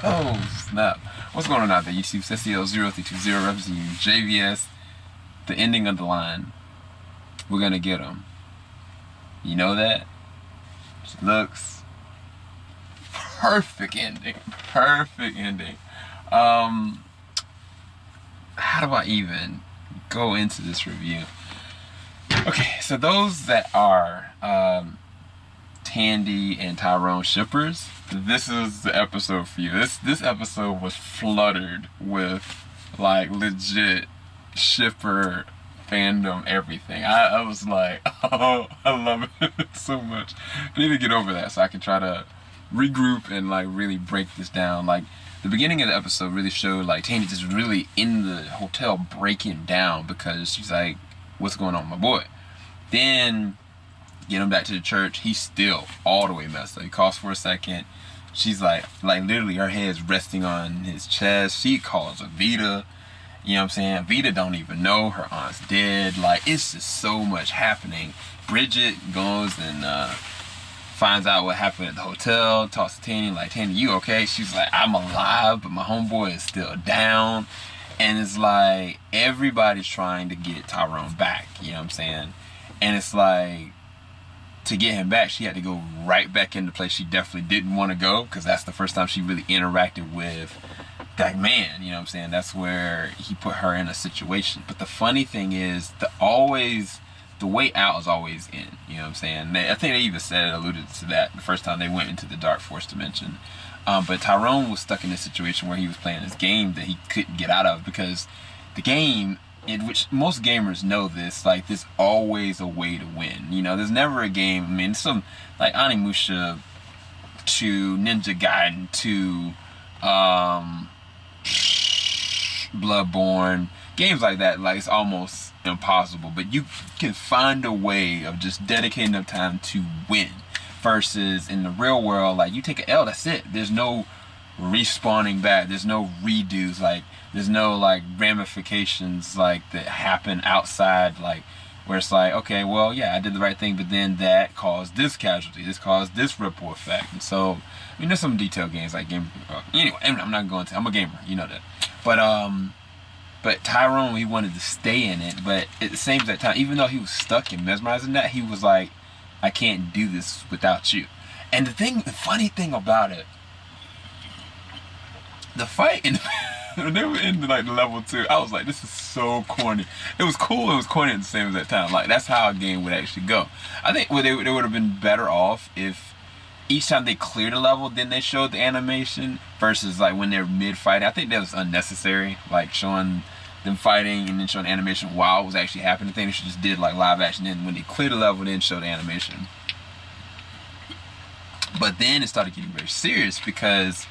Oh, snap. What's going on out there, YouTube? SCL0320 representing JVS. The ending of the line. We're gonna get them. You know that? She looks perfect ending. Perfect ending. How do I even go into this review? Okay, so those that are Tandy and Tyrone shippers, this is the episode for you. This episode was fluttered with like legit shipper fandom everything. I was like, oh, I love it so much. I need to get over that so I can try to regroup and like really break this down. Like the beginning of the episode really showed like Tandy just really in the hotel breaking down because she's like, what's going on with my boy? Then get him back to the church, he's still all the way messed up. He coughs for a second. She's like literally her head's resting on his chest. She calls Avita. You know what I'm saying? Avita don't even know her aunt's dead. Like, it's just so much happening. Bridget goes and finds out what happened at the hotel, talks to Tandy, like, Tandy, you okay? She's like, I'm alive, but my homeboy is still down. And it's like, everybody's trying to get Tyrone back, you know what I'm saying? And it's like, to get him back, she had to go right back into the place she definitely didn't want to go, because that's the first time she really interacted with that man, you know what I'm saying? That's where he put her in a situation. But the funny thing is, the way out is always in, you know what I'm saying? I think they even alluded to that the first time they went into the Dark Force dimension. But Tyrone was stuck in a situation where he was playing this game that he couldn't get out of, because the game, in which most gamers know this, like, there's always a way to win. You know, there's never a game, I mean, some, like, Animusha to Ninja Gaiden to, Bloodborne, games like that, like, it's almost impossible, but you can find a way of just dedicating enough time to win. Versus in the real world, like, you take an L, that's it. There's no respawning back, there's no redos, like, there's no like ramifications like that happen outside, like where it's like, okay, well, yeah, I did the right thing, but then that caused this casualty, this caused this ripple effect. And so, I mean, there's some detailed games like game. Anyway, I'm not going to. I'm a gamer, you know that. But Tyrone, he wanted to stay in it, but at the same time, even though he was stuck and mesmerizing that, he was like, I can't do this without you. And the funny thing about it, the fight when they were in like level 2, I was like, this is so corny. It was cool, it was corny at the same time. Like, that's how a game would actually go. I think they would have been better off if each time they cleared a level, then they showed the animation, versus like when they're mid-fighting. I think that was unnecessary, like showing them fighting and then showing animation while it was actually happening. I think they should just did like live action, then when they cleared the level, then show the animation. But then it started getting very serious because,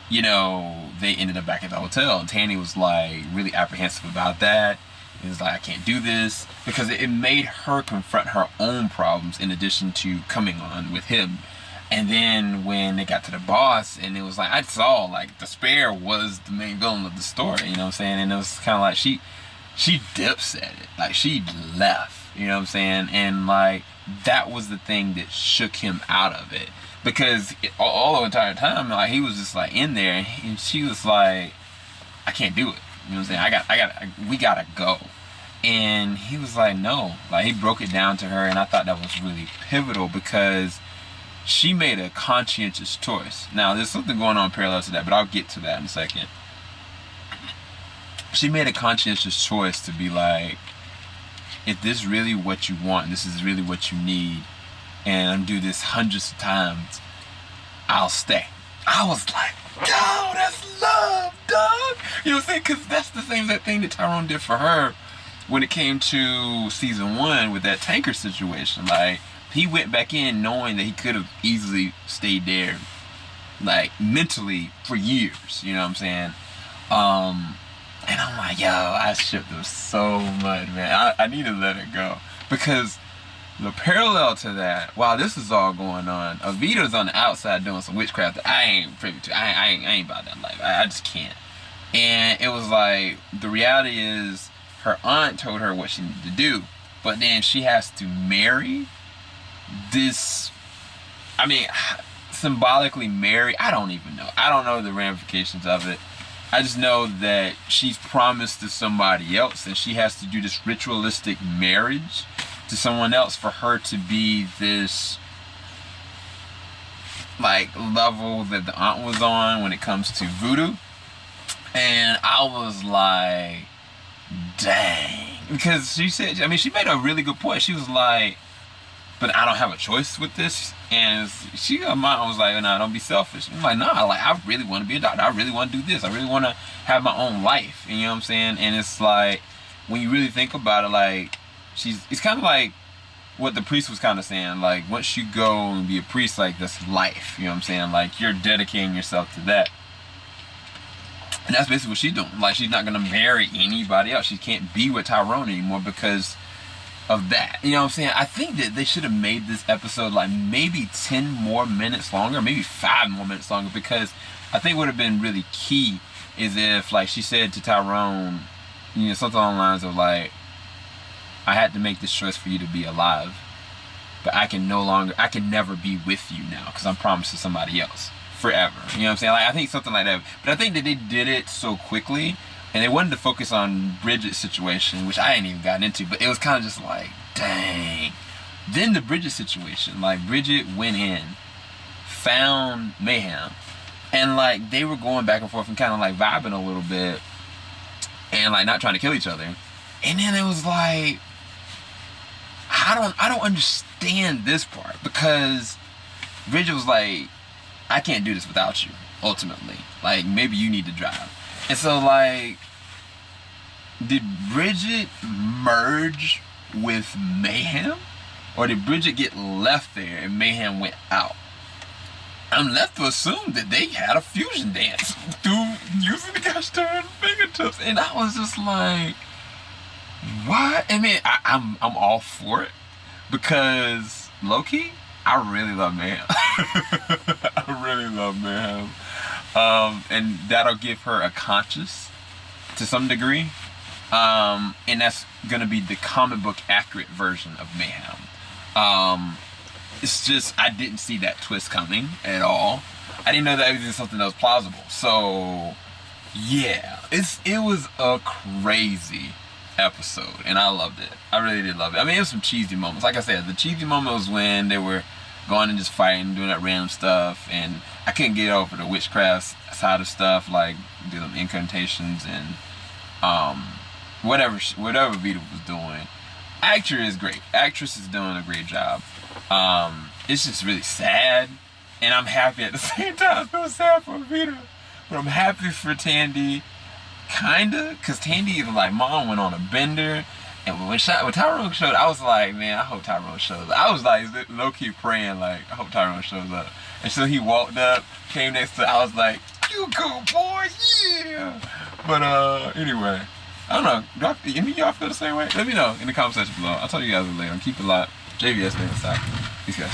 you know, they ended up back at the hotel, and Tandy was like really apprehensive about that. It was like, I can't do this, because it made her confront her own problems in addition to coming on with him. And then when they got to the boss, and it was like, I saw like despair was the main villain of the story, you know what I'm saying? And it was kind of like she dips at it, like she left, you know what I'm saying? And like that was the thing that shook him out of it. Because all the entire time, like, he was just like in there, and she was like, I can't do it. You know what I'm saying? We gotta go. And he was like, no. Like, he broke it down to her, and I thought that was really pivotal because she made a conscientious choice. Now, there's something going on parallel to that, but I'll get to that in a second. She made a conscientious choice to be like, if this is really what you want, this is really what you need, and I'm do this hundreds of times, I'll stay. I was like, yo, that's love, dog. You know what I'm saying? Because that's the same thing that Tyrone did for her when it came to season 1 with that tanker situation. Like, he went back in knowing that he could have easily stayed there, like, mentally for years. You know what I'm saying? And I'm like, yo, I shipped them so much, man. I need to let it go. Because the parallel to that, while this is all going on, Avita's on the outside doing some witchcraft that I ain't privy to. I ain't about that life. I just can't. And it was like, the reality is, her aunt told her what she needed to do, but then she has to marry this. I mean, symbolically marry. I don't even know. I don't know the ramifications of it. I just know that she's promised to somebody else, and she has to do this ritualistic marriage to someone else for her to be this like level that the aunt was on when it comes to voodoo. And I was like, dang. Because she said, I mean, she made a really good point. She was like, but I don't have a choice with this. And her mom was like, nah, don't be selfish. I'm like, nah, like, I really want to be a doctor. I really want to do this. I really want to have my own life. You know what I'm saying? And it's like, when you really think about it, like, it's kind of like what the priest was kind of saying. Like, once you go and be a priest, like, that's life. You know what I'm saying? Like, you're dedicating yourself to that. And that's basically what she's doing. Like, she's not going to marry anybody else. She can't be with Tyrone anymore because of that. You know what I'm saying? I think that they should have made this episode like maybe 10 more minutes longer, maybe 5 more minutes longer, because I think what would have been really key is if, like, she said to Tyrone, you know, something along the lines of like, I had to make this choice for you to be alive, but I can never be with you now because I'm promised to somebody else forever. You know what I'm saying? Like, I think something like that. But I think that they did it so quickly, and they wanted to focus on Bridget's situation, which I ain't even gotten into, but it was kind of just like, dang. Then the Bridget situation, like, Bridget went in, found Mayhem, and like, they were going back and forth and kind of like vibing a little bit, and like not trying to kill each other. And then it was like, I don't understand this part, because Bridget was like, I can't do this without you, ultimately. Like, maybe you need to drive. And so, like, did Bridget merge with Mayhem? Or did Bridget get left there and Mayhem went out? I'm left to assume that they had a fusion dance through using the gosh darn fingertips. And I was just like, what? I mean, I'm all for it, because low-key, I really love Mayhem. I really love Mayhem. And that'll give her a conscience to some degree. And that's gonna be the comic book accurate version of Mayhem. It's just, I didn't see that twist coming at all. I didn't know that it was something that was plausible. So yeah, it was a crazy episode, and I loved it. I really did love it. I mean, it was some cheesy moments. Like I said, the cheesy moment was when they were going and just fighting, doing that random stuff, and I couldn't get over the witchcraft side of stuff, like doing incantations and whatever Vita was doing. Actor is great. Actress is doing a great job. It's just really sad, and I'm happy at the same time. I feel sad for Vita, but I'm happy for Tandy, kinda, cause Tandy, like, mom went on a bender. And when Tyrone showed, I was like, man, I hope Tyrone shows up. I was like, low-key praying, like, I hope Tyrone shows up. And so he walked up, came next to, I was like, you go, boy, yeah. But anyway, I don't know. Any of y'all feel the same way? Let me know in the comment section below. I'll tell you guys later. Keep it locked. JVS, stay inside. Peace, guys.